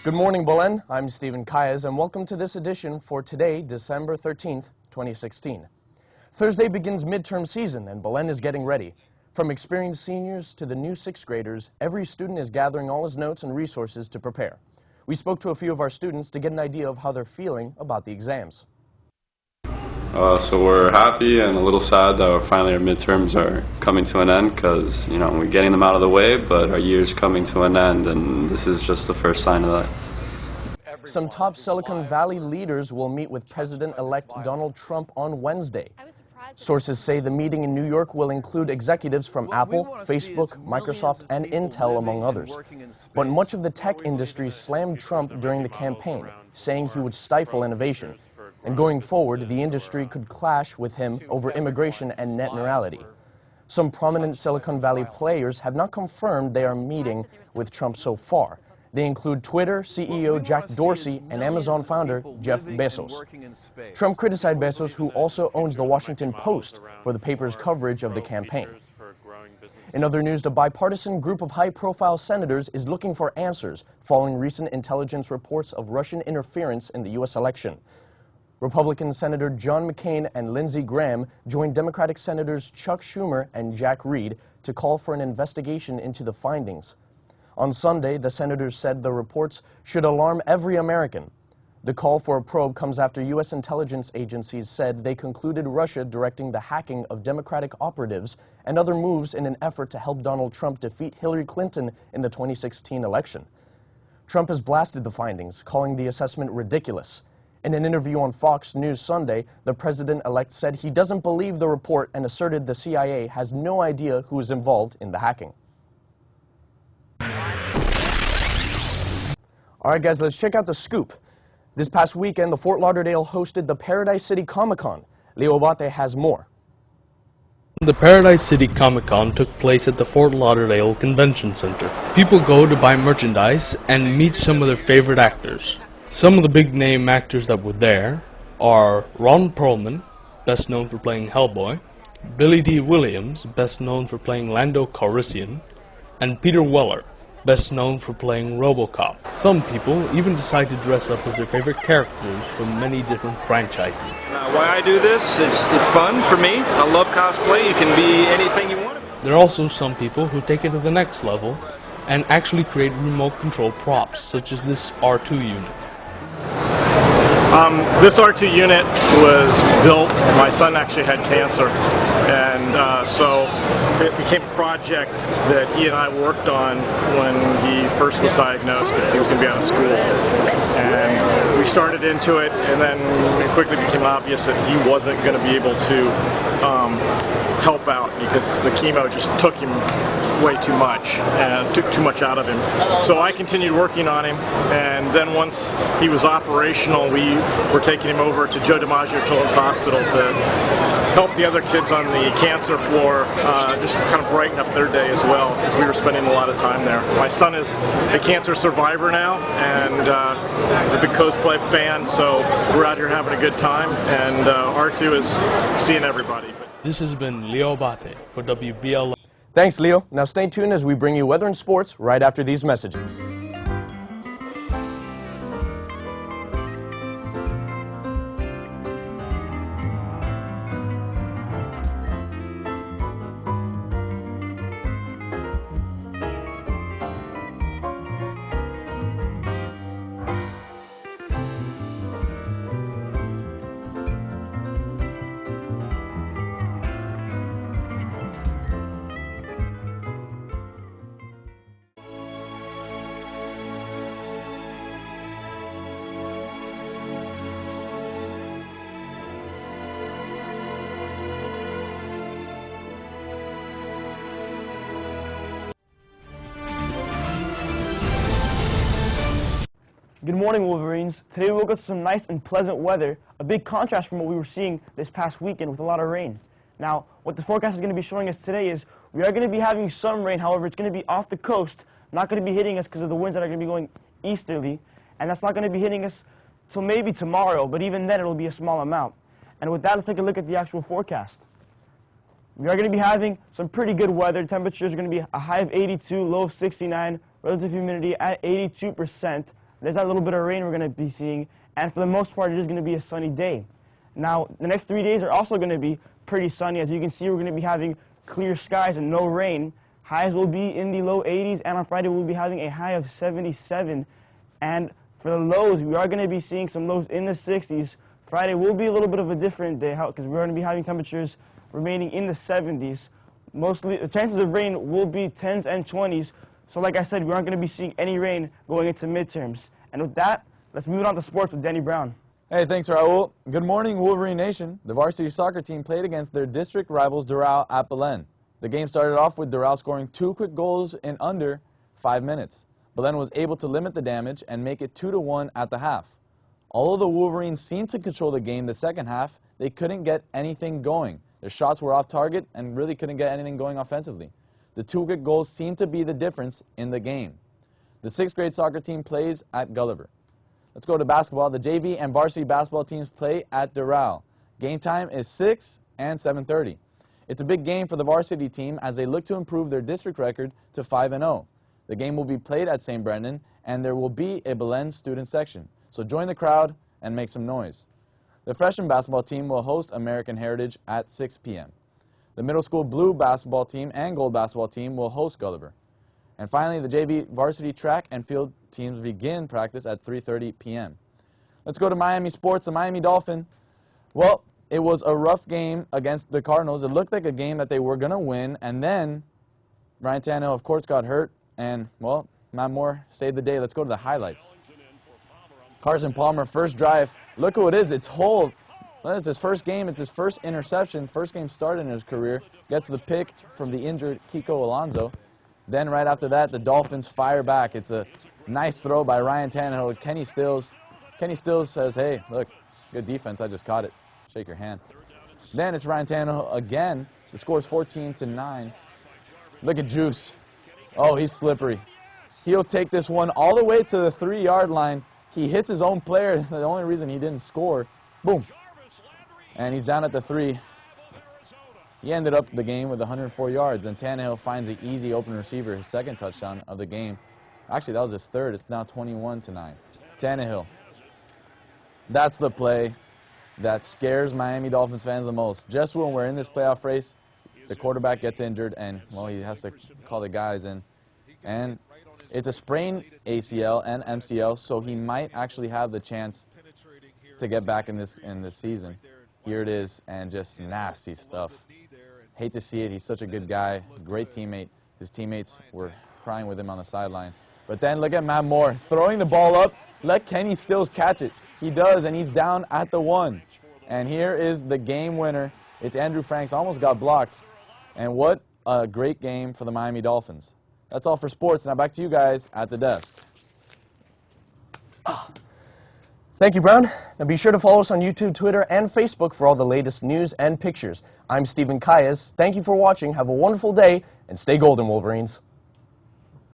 Good morning, Belen. I'm Stephen Kayas, and welcome to this edition for today, December 13th, 2016. Thursday begins midterm season, and Belen is getting ready. From experienced seniors to the new sixth graders, every student is gathering all his notes and resources to prepare. We spoke to a few of our students to get an idea of how they're feeling about the exams. So we're happy and a little sad that finally our midterms are coming to an end because, we're getting them out of the way, but our year's coming to an end, and this is just the first sign of that. Some top Silicon Valley leaders will meet with President-elect Donald Trump on Wednesday. Sources say the meeting in New York will include executives from Apple, Facebook, Microsoft, and Intel, among others. But much of the tech industry slammed Trump during the campaign, saying he would stifle innovation. And going forward, the industry could clash with him over immigration and net neutrality. Some prominent Silicon Valley players have not confirmed they are meeting with Trump so far. They include Twitter CEO Jack Dorsey and Amazon founder Jeff Bezos. Trump criticized Bezos, who also owns the Washington Post, for the paper's coverage of the campaign. In other news, the bipartisan group of high-profile senators is looking for answers following recent intelligence reports of Russian interference in the U.S. election. Republican Senator John McCain and Lindsey Graham joined Democratic Senators Chuck Schumer and Jack Reed to call for an investigation into the findings. On Sunday, the senators said the reports should alarm every American. The call for a probe comes after U.S. intelligence agencies said they concluded Russia directing the hacking of Democratic operatives and other moves in an effort to help Donald Trump defeat Hillary Clinton in the 2016 election. Trump has blasted the findings, calling the assessment ridiculous. In an interview on Fox News Sunday, the president-elect said he doesn't believe the report and asserted the CIA has no idea who is involved in the hacking. All right, guys, let's check out the scoop. This past weekend, the Fort Lauderdale hosted the Paradise City Comic-Con. Leo Abate has more. The Paradise City Comic-Con took place at the Fort Lauderdale Convention Center. People go to buy merchandise and meet some of their favorite actors. Some of the big-name actors that were there are Ron Perlman, best known for playing Hellboy, Billy D. Williams, best known for playing Lando Calrissian, and Peter Weller, best known for playing RoboCop. Some people even decide to dress up as their favorite characters from many different franchises. Why I do this, it's fun for me. I love cosplay. You can be anything you want to be. There are also some people who take it to the next level and actually create remote control props, such as this R2 unit. This R2 unit was built, my son actually had cancer, and so it became a project that he and I worked on when he first was diagnosed because he was going to be out of school. And we started into it, and then it quickly became obvious that he wasn't going to be able to help out because the chemo just took him way too much and took too much out of him. So I continued working on him, and then once he was operational, we were taking him over to Joe DiMaggio Children's Hospital to help the other kids on the cancer floor just kind of brighten up their day as well, because we were spending a lot of time there. My son is a cancer survivor now, and he's a big cosplay fan, so we're out here having a good time, and R2 is seeing everybody. This has been Leo Abate for WBLN. Thanks, Leo. Now stay tuned as we bring you weather and sports right after these messages. Good morning, Wolverines. Today we woke up to some nice and pleasant weather, a big contrast from what we were seeing this past weekend with a lot of rain. Now, what the forecast is going to be showing us today is we are going to be having some rain. However, it's going to be off the coast, not going to be hitting us because of the winds that are going to be going easterly, and that's not going to be hitting us till maybe tomorrow, but even then it will be a small amount. And with that, let's take a look at the actual forecast. We are going to be having some pretty good weather. Temperatures are going to be a high of 82, low of 69, relative humidity at 82%. there's that little bit of rain we're going to be seeing, and for the most part, it is going to be a sunny day. Now, the next 3 days are also going to be pretty sunny. As you can see, we're going to be having clear skies and no rain. Highs will be in the low 80s, and on Friday, we'll be having a high of 77. And for the lows, we are going to be seeing some lows in the 60s. Friday will be a little bit of a different day because we're going to be having temperatures remaining in the 70s. Mostly, the chances of rain will be 10s and 20s. So like I said, we aren't going to be seeing any rain going into midterms. And with that, let's move on to sports with Danny Brown. Hey, thanks, Raul. Good morning, Wolverine Nation. The varsity soccer team played against their district rivals Doral at Belen. The game started off with Doral scoring 2 quick goals in under 5 minutes. Belen was able to limit the damage and make it 2-1 at the half. Although the Wolverines seemed to control the game the second half, they couldn't get anything going. Their shots were off target and really couldn't get anything going offensively. The 2 quick goals seemed to be the difference in the game. The 6th grade soccer team plays at Gulliver. Let's go to basketball. The JV and varsity basketball teams play at Doral. Game time is 6 and 7:30. It's a big game for the varsity team as they look to improve their district record to 5-0. The game will be played at St. Brendan, and there will be a Belen student section. So join the crowd and make some noise. The freshman basketball team will host American Heritage at 6 p.m. The middle school blue basketball team and gold basketball team will host Gulliver. And finally, the JV varsity track and field teams begin practice at 3:30 p.m. Let's go to Miami sports. The Miami Dolphins, well, it was a rough game against the Cardinals. It looked like a game that they were going to win, and then Ryan Tannehill, of course, got hurt, and, well, Matt Moore saved the day. Let's go to the highlights. Carson Palmer, first drive. Look who it is. It's Hull. Well, it's his first game. It's his first interception, first game started in his career. Gets the pick from the injured Kiko Alonso. Then right after that, the Dolphins fire back. It's a nice throw by Ryan Tannehill. Kenny Stills says, hey, look, good defense. I just caught it. Shake your hand. Then it's Ryan Tannehill again. The score is 14-9. Look at Juice. Oh, he's slippery. He'll take this one all the way to the 3-yard line. He hits his own player. The only reason he didn't score. Boom. And he's down at the 3. He ended up the game with 104 yards, and Tannehill finds the easy open receiver, his second touchdown of the game. Actually, that was his third. It's now 21-9. Tannehill. That's the play that scares Miami Dolphins fans the most. Just when we're in this playoff race, the quarterback gets injured, and, well, he has to call the guys in. And it's a sprained ACL and MCL, so he might actually have the chance to get back in this season. Here it is, and just nasty stuff. Hate to see it. He's such a good guy, great teammate. His teammates were crying with him on the sideline. But then look at Matt Moore throwing the ball up. Let Kenny Stills catch it. He does, and he's down at the 1. And here is the game winner. It's Andrew Franks. Almost got blocked. And what a great game for the Miami Dolphins. That's all for sports. Now back to you guys at the desk. Thank you, Brown. Now be sure to follow us on YouTube, Twitter, and Facebook for all the latest news and pictures. I'm Stephen Kayas. Thank you for watching. Have a wonderful day, and stay golden, Wolverines.